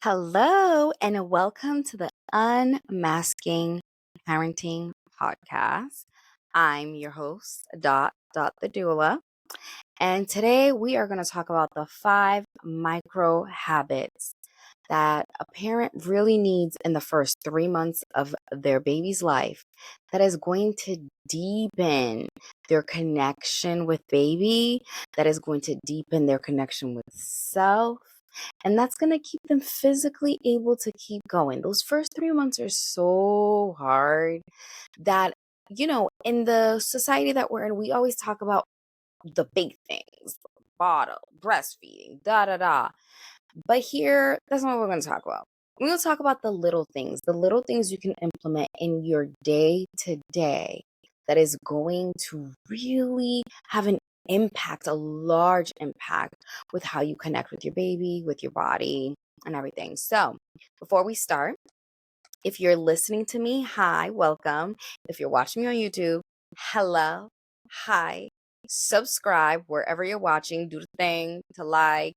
Hello, and welcome to the Unmasking Parenting podcast. I'm your host, the Doula, and today we are going to talk about the 5 micro habits that a parent really needs in the first 3 months of their baby's life that is going to deepen their connection with baby, that is going to deepen their connection with self, and that's going to keep them physically able to keep going. Those first 3 months are so hard that, in the society that we're in, we always talk about the big things, bottle, breastfeeding, da da da. But here, that's not what we're going to talk about. We're going to talk about the little things you can implement in your day to day that is going to really have an impact, a large impact with how you connect with your baby, with your body, and everything. So, before we start, if you're listening to me, hi, welcome. If you're watching me on YouTube, hello, hi. Subscribe wherever you're watching. Do the thing to like,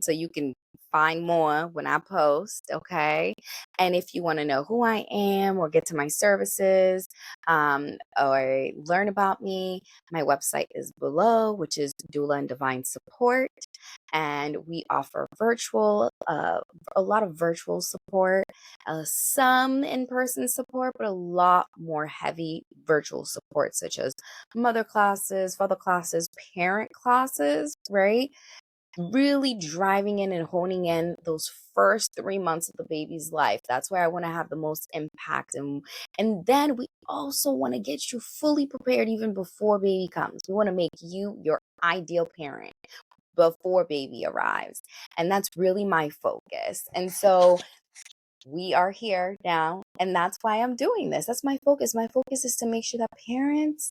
so you can find more when I post, okay? And if you want to know who I am or get to my services or learn about me, my website is below, which is Doula and Divine Support. And we offer a lot of virtual support, some in person support, but a lot more heavy virtual support, such as mother classes, father classes, parent classes, right? Really driving in and honing in those first 3 months of the baby's life. That's where I want to have the most impact. And then we also want to get you fully prepared even before baby comes. We want to make you your ideal parent before baby arrives. And that's really my focus. And so we are here now, and that's why I'm doing this. That's my focus. My focus is to make sure that parents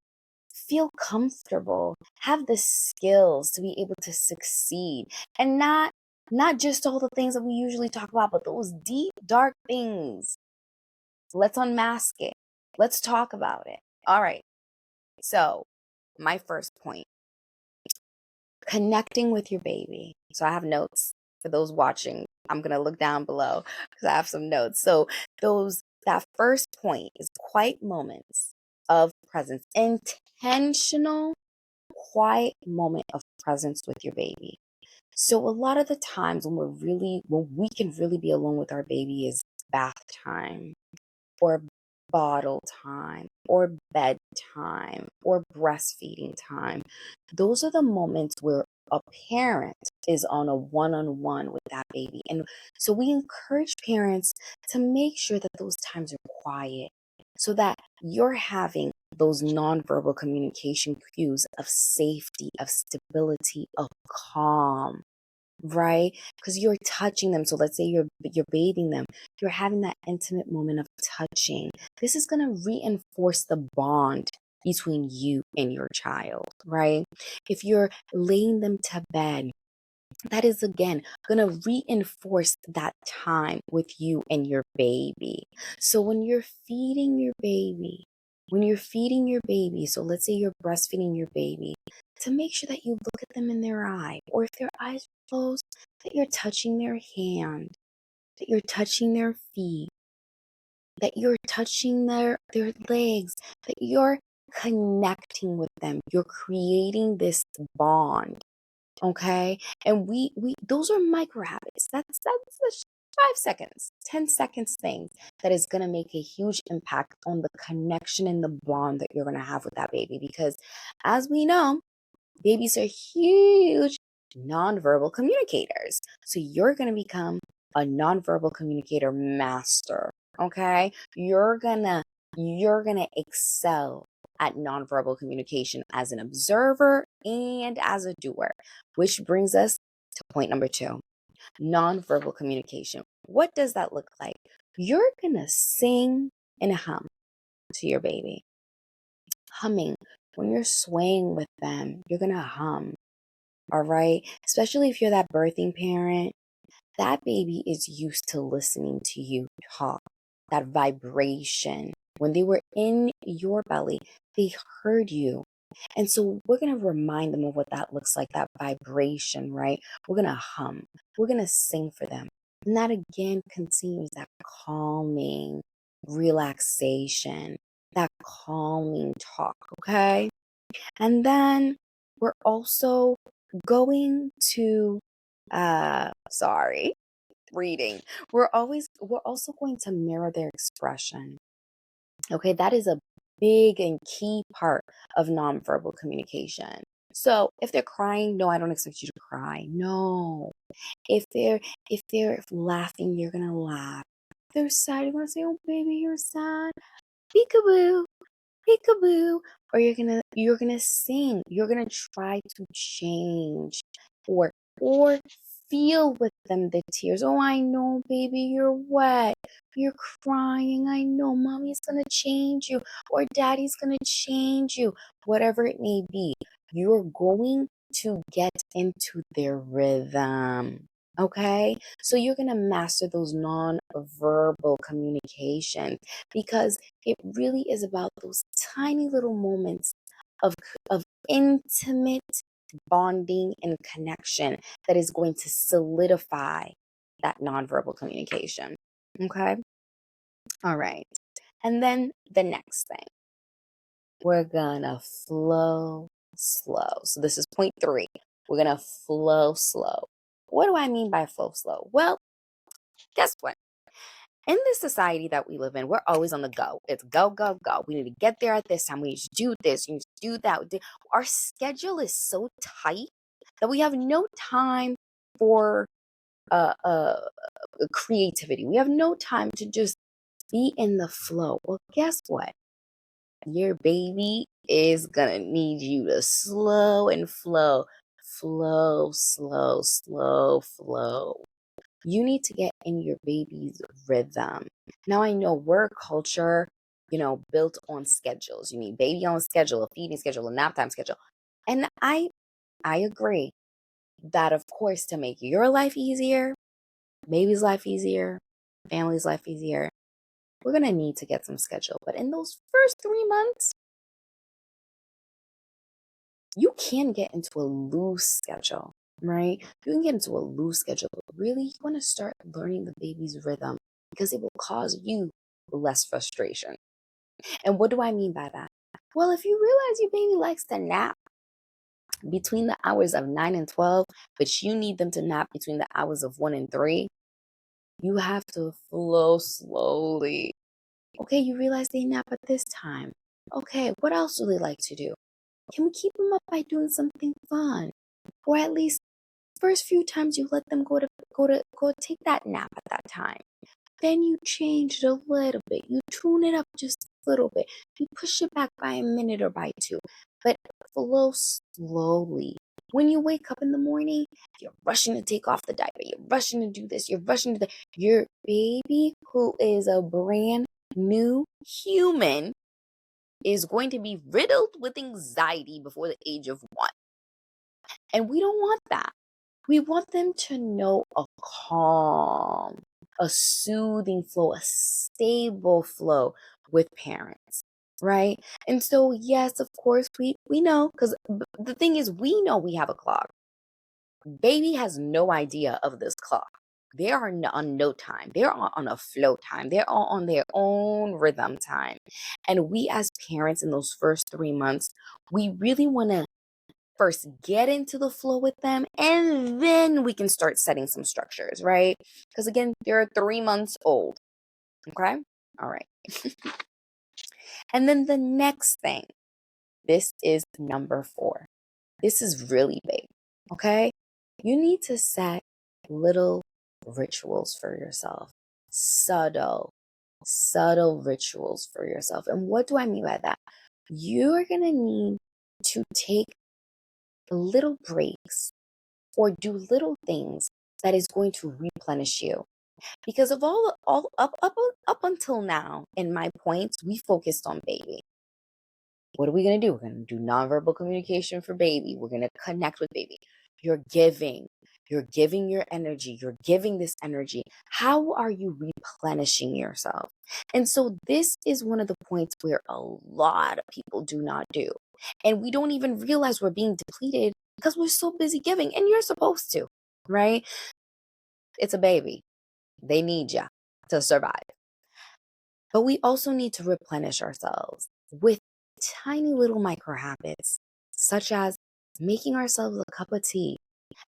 feel comfortable, have the skills to be able to succeed, and not just all the things that we usually talk about, but those deep, dark things. Let's unmask it. Let's talk about it. All right. So, my first point, connecting with your baby. So, I have notes for those watching. I'm going to look down below because I have some notes. So, that first point is quiet moments of presence, intentional quiet moment of presence with your baby. So a lot of the times when we can really be alone with our baby is bath time or bottle time or bedtime or breastfeeding time. Those are the moments where a parent is on a one-on-one with that baby. And so we encourage parents to make sure that those times are quiet so that you're having those nonverbal communication cues of safety, of stability, of calm, right? Because you're touching them. So let's say you're bathing them. You're having that intimate moment of touching. This is going to reinforce the bond between you and your child, right? If you're laying them to bed, that is again going to reinforce that time with you and your baby. So when you're feeding your baby, so let's say you're breastfeeding your baby, to make sure that you look at them in their eye, or if their eyes are closed, that you're touching their hand, that you're touching their feet, that you're touching their legs, that you're connecting with them. You're creating this bond. Okay. And we those are micro habits. That's the 5 seconds, 10 seconds thing that is gonna make a huge impact on the connection and the bond that you're gonna have with that baby. Because as we know, babies are huge nonverbal communicators. So you're gonna become a nonverbal communicator master. Okay. You're gonna excel at nonverbal communication as an observer and as a doer, which brings us to point number 2, nonverbal communication. What does that look like? You're going to sing and hum to your baby. Humming. When you're swaying with them, you're going to hum. All right. Especially if you're that birthing parent, that baby is used to listening to you talk, that vibration. When they were in your belly, they heard you. And so we're going to remind them of what that looks like, that vibration, right? We're going to hum. We're going to sing for them. And that again continues that calming relaxation, that calming talk, okay? And then we're also going to sorry, reading. We're also going to mirror their expression. Okay, that is a big and key part of nonverbal communication. So if they're crying, no, I don't expect you to cry. No. If they're laughing, you're gonna laugh. If they're sad, you're gonna say, "Oh baby, you're sad." Peekaboo, peekaboo. Or you're gonna sing. You're gonna try to change or or feel with them the tears. Oh, I know, baby, you're wet. You're crying. I know mommy's gonna change you or daddy's gonna change you. Whatever it may be, you're going to get into their rhythm. Okay? So you're gonna master those non-verbal communications because it really is about those tiny little moments of intimate bonding and connection that is going to solidify that nonverbal communication. Okay? All right. And then the next thing, we're gonna flow slow. So this is point three. We're gonna flow slow. What do I mean by flow slow? Well, guess what? In this society that we live in, we're always on the go. It's go, go, go. We need to get there at this time. We need to do this. We need to do that. Our schedule is so tight that we have no time for creativity. We have no time to just be in the flow. Well, guess what? Your baby is gonna need you to slow and flow. Flow, slow, slow, flow. You need to get in your baby's rhythm. Now I know we're a culture, built on schedules. You need baby on schedule, a feeding schedule, a nap time schedule. And I agree that of course to make your life easier, baby's life easier, family's life easier, we're gonna need to get some schedule. But in those first 3 months, you can get into a loose schedule, right? You can get into a loose schedule, but really you want to start learning the baby's rhythm because it will cause you less frustration. And what do I mean by that? Well, if you realize your baby likes to nap between the hours of 9 and 12, but you need them to nap between the hours of 1 and 3, you have to flow slowly. Okay, you realize they nap at this time. Okay, what else do they like to do? Can we keep them up by doing something fun? Or at least first few times you let them go take that nap at that time. Then you change it a little bit. You tune it up just a little bit. You push it back by a minute or by two. But flow slowly. When you wake up in the morning, you're rushing to take off the diaper. You're rushing to do this. You're rushing to your baby, who is a brand new human, is going to be riddled with anxiety before the age of 1. And we don't want that. We want them to know a calm, a soothing flow, a stable flow with parents, right? And so, yes, of course, we know, because the thing is, we know we have a clock. Baby has no idea of this clock. They are on no time. They're on a flow time. They're all on their own rhythm time. And we as parents in those first 3 months, we really want to first get into the flow with them, and then we can start setting some structures, right? Because again, they're 3 months old. Okay. All right. And then the next thing, this is number 4. This is really big. Okay. You need to set little rituals for yourself, subtle, subtle rituals for yourself. And what do I mean by that? You are going to need to take little breaks or do little things that is going to replenish you. Because of all up until now, in my points, we focused on baby. What are we going to do? We're going to do nonverbal communication for baby. We're going to connect with baby. You're giving. You're giving your energy. You're giving this energy. How are you replenishing yourself? And so this is one of the points where a lot of people do not do. And we don't even realize we're being depleted because we're so busy giving. And you're supposed to, right? It's a baby. They need you to survive. But we also need to replenish ourselves with tiny little micro habits, such as making ourselves a cup of tea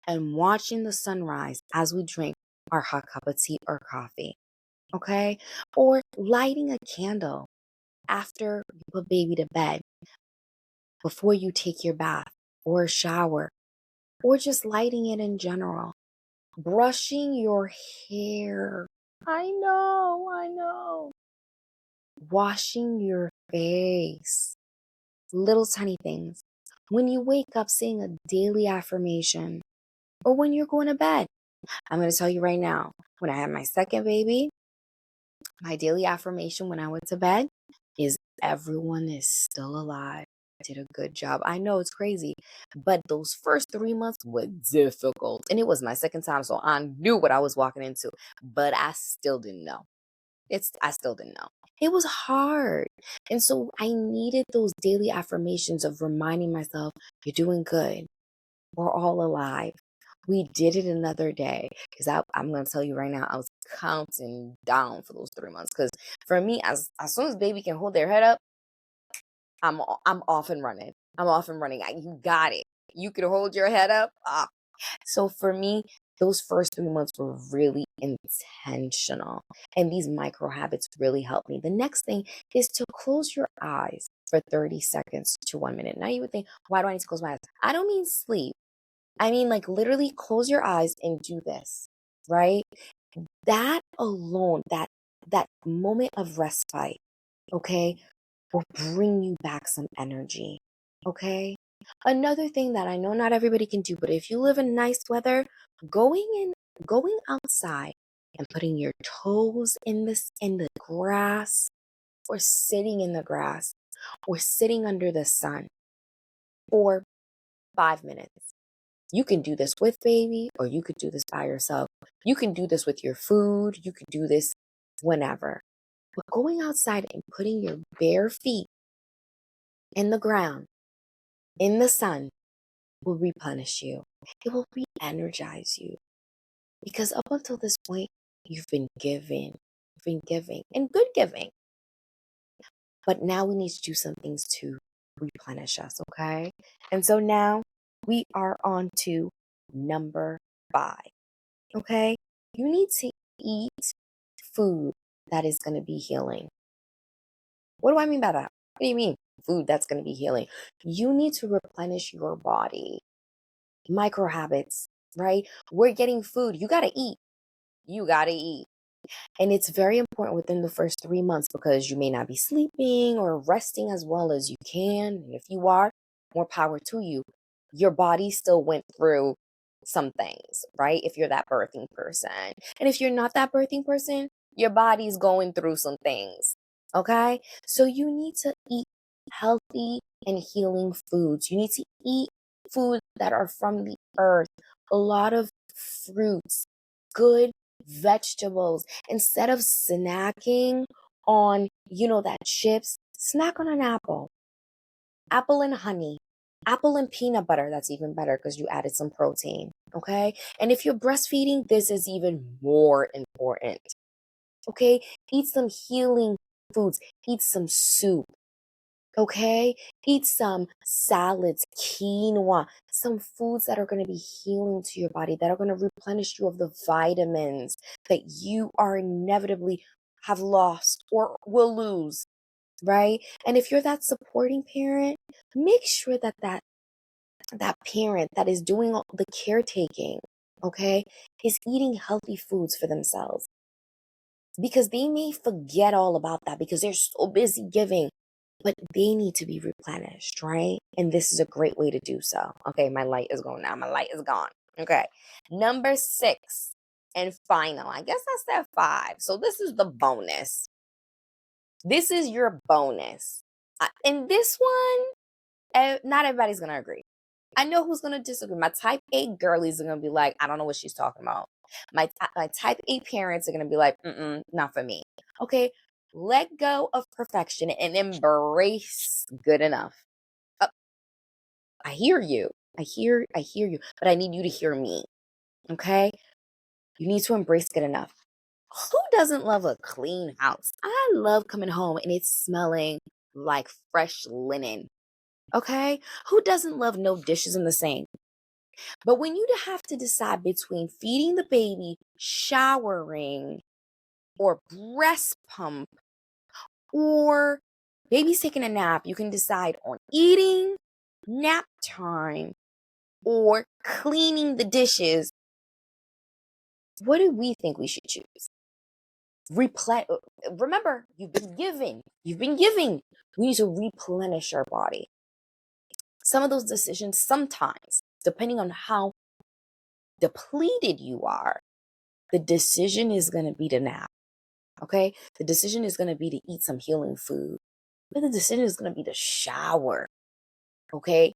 and watching the sunrise as we drink our hot cup of tea or coffee. Okay. Or lighting a candle after you put baby to bed, before you take your bath or shower, or just lighting it in general. Brushing your hair. I know. Washing your face. Little tiny things. When you wake up, saying a daily affirmation, or when you're going to bed. I'm going to tell you right now, when I had my second baby, my daily affirmation when I went to bed is everyone is still alive. Did a good job. I know it's crazy, but those first 3 months were difficult. And it was my second time, so I knew what I was walking into, but I still didn't know. I still didn't know. It was hard. And so I needed those daily affirmations of reminding myself, you're doing good. We're all alive. We did it another day. Because I'm going to tell you right now, I was counting down for those 3 months. Because for me, as soon as baby can hold their head up, I'm off and running. I'm off and running. You got it. You can hold your head up. So for me, those first 3 months were really intentional. And these micro habits really helped me. The next thing is to close your eyes for 30 seconds to 1 minute. Now you would think, why do I need to close my eyes? I don't mean sleep. I mean, like, literally close your eyes and do this, right? That alone, that moment of respite, okay, will bring you back some energy. Okay. Another thing that I know not everybody can do, but if you live in nice weather, going outside and putting your toes in the grass, or sitting in the grass, or sitting under the sun for 5 minutes. You can do this with baby, or you could do this by yourself. You can do this with your food. You could do this whenever. But going outside and putting your bare feet in the ground, in the sun, will replenish you. It will re-energize you. Because up until this point, you've been giving. You've been giving and good giving. But now we need to do some things to replenish us, okay? And so now we are on to number 5, okay? You need to eat food that is going to be healing. What do I mean by that? What do you mean? Food that's going to be healing. You need to replenish your body. Micro habits, right? We're getting food. You got to eat. You got to eat. And it's very important within the first 3 months, because you may not be sleeping or resting as well as you can. And if you are, more power to you. Your body still went through some things, right? If you're that birthing person. And if you're not that birthing person, your body's going through some things. Okay? So you need to eat healthy and healing foods. You need to eat food that are from the earth, a lot of fruits, good vegetables. Instead of snacking on, that chips, snack on an apple. Apple and honey. Apple and peanut butter. That's even better because you added some protein. Okay. And if you're breastfeeding, this is even more important. Okay. Eat some healing foods. Eat some soup. Okay. Eat some salads, quinoa, some foods that are going to be healing to your body, that are going to replenish you of the vitamins that you are inevitably have lost or will lose. Right. And if you're that supporting parent, make sure that parent that is doing all the caretaking, okay, is eating healthy foods for themselves, because they may forget all about that because they're so busy giving, but they need to be replenished, right? And this is a great way to do so. Okay, my light is going now. My light is gone. Okay, number 6 and final. I guess I said 5. So this is the bonus. This is your bonus. And this one, not everybody's going to agree. I know who's going to disagree. My type A girlies are going to be like, I don't know what she's talking about. My type A parents are going to be like, not for me. Okay, let go of perfection and embrace good enough. I hear you. I hear you, but I need you to hear me. Okay? You need to embrace good enough. doesn't love a clean house? I love coming home and it's smelling like fresh linen. Okay? Who doesn't love no dishes in the sink? But when you have to decide between feeding the baby, showering, or breast pump, or baby's taking a nap, you can decide on eating, nap time, or cleaning the dishes. What do we think we should choose? Remember, you've been given. You've been giving. We need to replenish our body. Some of those decisions, sometimes, depending on how depleted you are, the decision is going to be to nap. Okay? The decision is going to be to eat some healing food. But the decision is going to be to shower. Okay?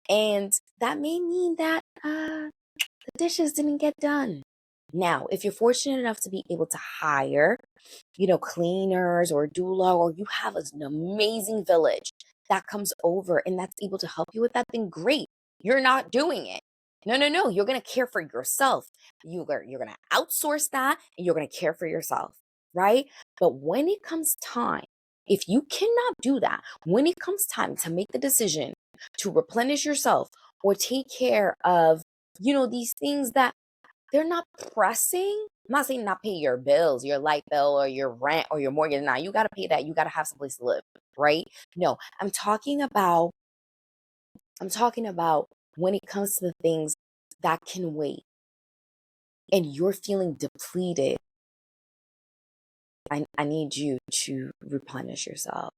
And that may mean that the dishes didn't get done. Now, if you're fortunate enough to be able to hire, cleaners or doula, or you have an amazing village that comes over and that's able to help you with that, then great. You're not doing it. No, no, no. You're going to care for yourself. You're going to outsource that and you're going to care for yourself, right? But when it comes time, if you cannot do that, when it comes time to make the decision to replenish yourself or take care of, these things that they're not pressing. I'm not saying not pay your bills, your light bill or your rent or your mortgage. Now you got to pay that. You got to have someplace to live, right? No, I'm talking about when it comes to the things that can wait and you're feeling depleted. I need you to replenish yourself,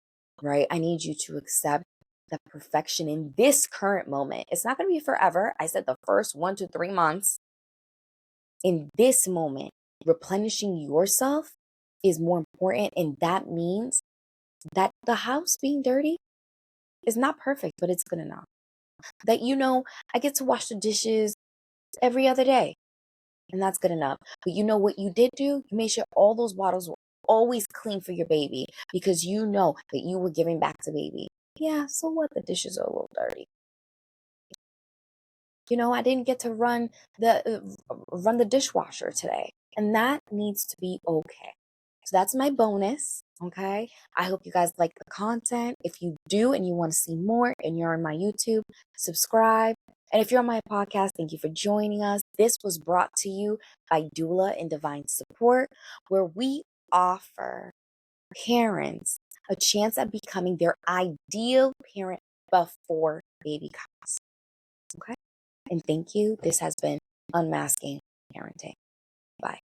right? I need you to accept that perfection in this current moment. It's not going to be forever. I said the first 1 to 3 months. In this moment, replenishing yourself is more important. And that means that the house being dirty is not perfect, but it's good enough. That, I get to wash the dishes every other day, and that's good enough. But you know what you did do? You made sure all those bottles were always clean for your baby because you know that you were giving back to baby. Yeah, so what? The dishes are a little dirty. I didn't get to run the dishwasher today, and that needs to be okay. So that's my bonus. Okay. I hope you guys like the content. If you do and you want to see more and you're on my YouTube, subscribe. And if you're on my podcast, thank you for joining us. This was brought to you by Doula and Divine Support, where we offer parents a chance at becoming their ideal parent before baby comes. Okay. And thank you. This has been Unmasking Parenting. Bye.